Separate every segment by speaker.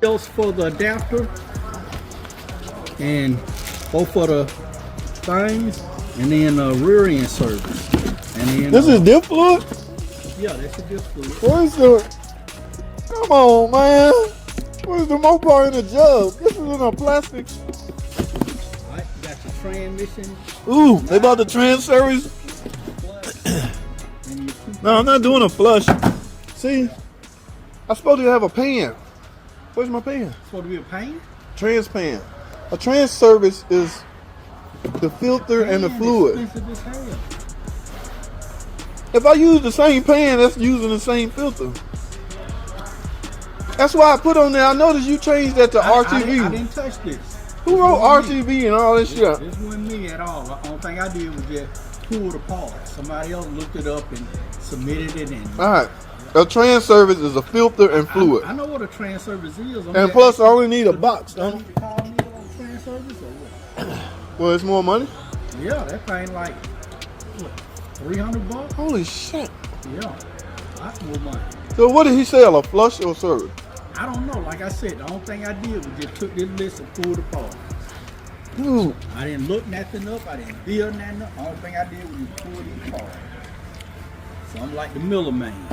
Speaker 1: else for the adapter, and both for the things, and then rear end service. And then
Speaker 2: this is diff fluid?
Speaker 1: Yeah, that's a diff fluid.
Speaker 2: Where's the? Come on, man. Where's the Mopar in the jug? This is in a plastic.
Speaker 1: Alright, got your transmission.
Speaker 2: Ooh, they bought the trans service. No, I'm not doing a flush. See, I'm supposed to have a pan. Where's my pan?
Speaker 1: Supposed to be a pan?
Speaker 2: Trans pan. A trans service is the filter and the fluid. If I use the same pan, that's using the same filter. That's why I put on there. I noticed you changed that to RTV.
Speaker 1: I didn't touch this.
Speaker 2: Who wrote RTV and all this shit?
Speaker 1: This wasn't me at all. The only thing I did was just pull it apart. Somebody else looked it up and submitted it. And
Speaker 2: all right. A trans service is a filter and fluid.
Speaker 1: I know what a trans service is.
Speaker 2: And plus, I only need a box.
Speaker 1: Do I need to call me on trans service or what?
Speaker 2: Well, it's more money.
Speaker 1: Yeah, that thing like what, $300?
Speaker 2: Holy shit.
Speaker 1: Yeah, that's more money.
Speaker 2: So what did he sell? A flush or service?
Speaker 1: I don't know. Like I said, the only thing I did was just took this list and pulled it apart.
Speaker 2: Dude.
Speaker 1: I didn't look nothing up. I didn't build nothing up. The only thing I did was just pull it apart. So I'm like the Miller man.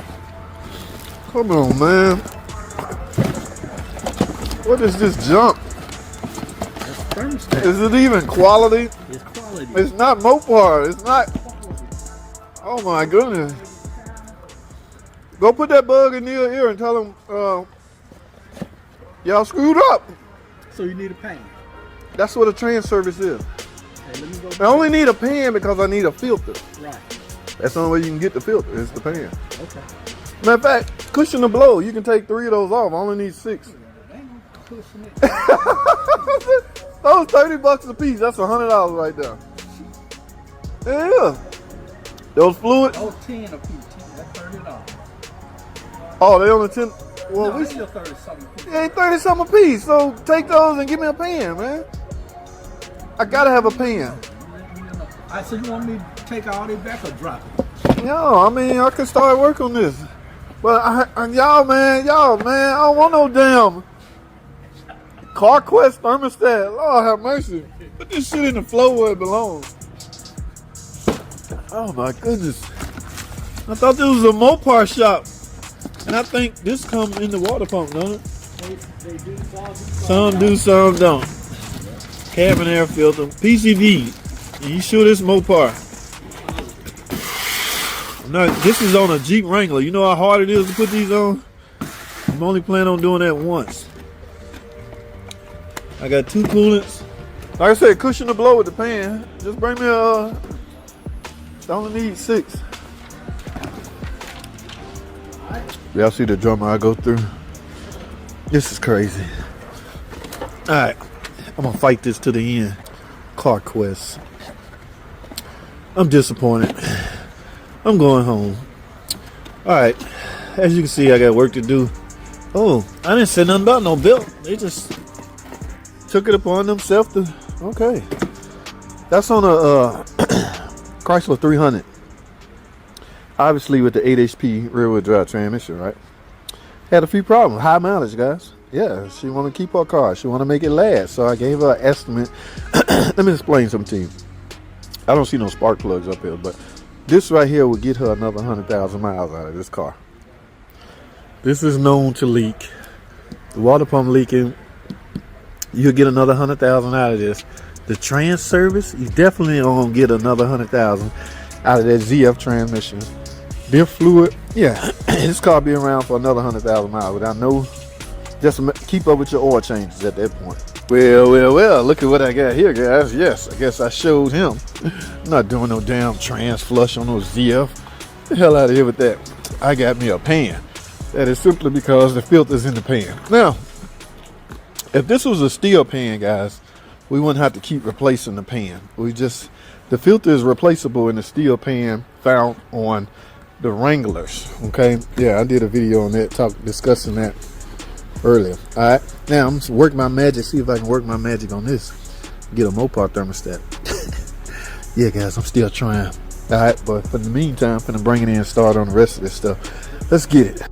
Speaker 2: Come on, man. What is this junk?
Speaker 1: That's thermostat.
Speaker 2: Is it even quality?
Speaker 1: It's quality.
Speaker 2: It's not Mopar. It's not. Oh my goodness. Go put that bug in your ear and tell him y'all screwed up.
Speaker 1: So you need a pan.
Speaker 2: That's what a trans service is.
Speaker 1: Hey, let me go.
Speaker 2: I only need a pan because I need a filter.
Speaker 1: Right.
Speaker 2: That's the only way you can get the filter, is the pan.
Speaker 1: Okay.
Speaker 2: Matter of fact, cushion the blow. You can take 3 of those off. I only need 6. Those $30 a piece. That's $100 right there. Yeah. Those fluids.
Speaker 1: Those 10 a piece. That's $30.
Speaker 2: Oh, they only 10. Well,
Speaker 1: No,
Speaker 2: we
Speaker 1: it's still 30 something a piece.
Speaker 2: they ain't 30 something a piece. So take those and give me a pan, man. I gotta have a pan.
Speaker 1: I said, you want me to take all this back or drop it?
Speaker 2: No, I mean I can start work on this. But y'all, man, I don't want no damn CarQuest thermostat. Lord have mercy. Put this shit in the floor where it belongs. Oh my goodness. I thought this was a Mopar shop. And I think this comes in the water pump, don't it?
Speaker 1: They do
Speaker 2: Some do, some don't. Cabin air filter. PCV. You sure this Mopar? No, this is on a Jeep Wrangler. You know how hard it is to put these on? I'm only planning on doing that once. I got 2 coolants. Like I said, cushion the blow with the pan. Just bring me I only need 6. Y'all see the drummer I go through? This is crazy. Alright, I'm gonna fight this to the end. CarQuest. I'm disappointed. I'm going home. Alright, as you can see, I got work to do. Oh, I didn't say nothing about no belt. They just took it upon themselves to, okay. That's on a Chrysler 300. Obviously with the 8 HP rear wheel drive transmission, right? Had a few problems. High mileage, guys. Yeah, she want to keep her car. She want to make it last. So I gave her an estimate. Let me explain something to you. I don't see no spark plugs up here, but this right here will get her another 100,000 miles out of this car. This is known to leak. The water pump leaking, you'll get another 100,000 out of this. The trans service, you definitely gonna get another 100,000 out of that ZF transmission. Diff fluid, yeah, this car be around for another 100,000 miles without no, just keep up with your oil changes at that point. Well, look at what I got here, guys. Yes, I guess I showed him. I'm not doing no damn trans flush on those ZF. Get the hell out of here with that. I got me a pan. That is simply because the filter's in the pan. Now, if this was a steel pan, guys, we wouldn't have to keep replacing the pan. The filter is replaceable in the steel pan found on the Wranglers. Okay, yeah, I did a video on that, discussing that earlier. All right, now I'm just work my magic, see if I can work my magic on this, get a Mopar thermostat. Yeah, guys, I'm still trying. All right, but for the meantime, I'm gonna bring it in and start on the rest of this stuff. Let's get it.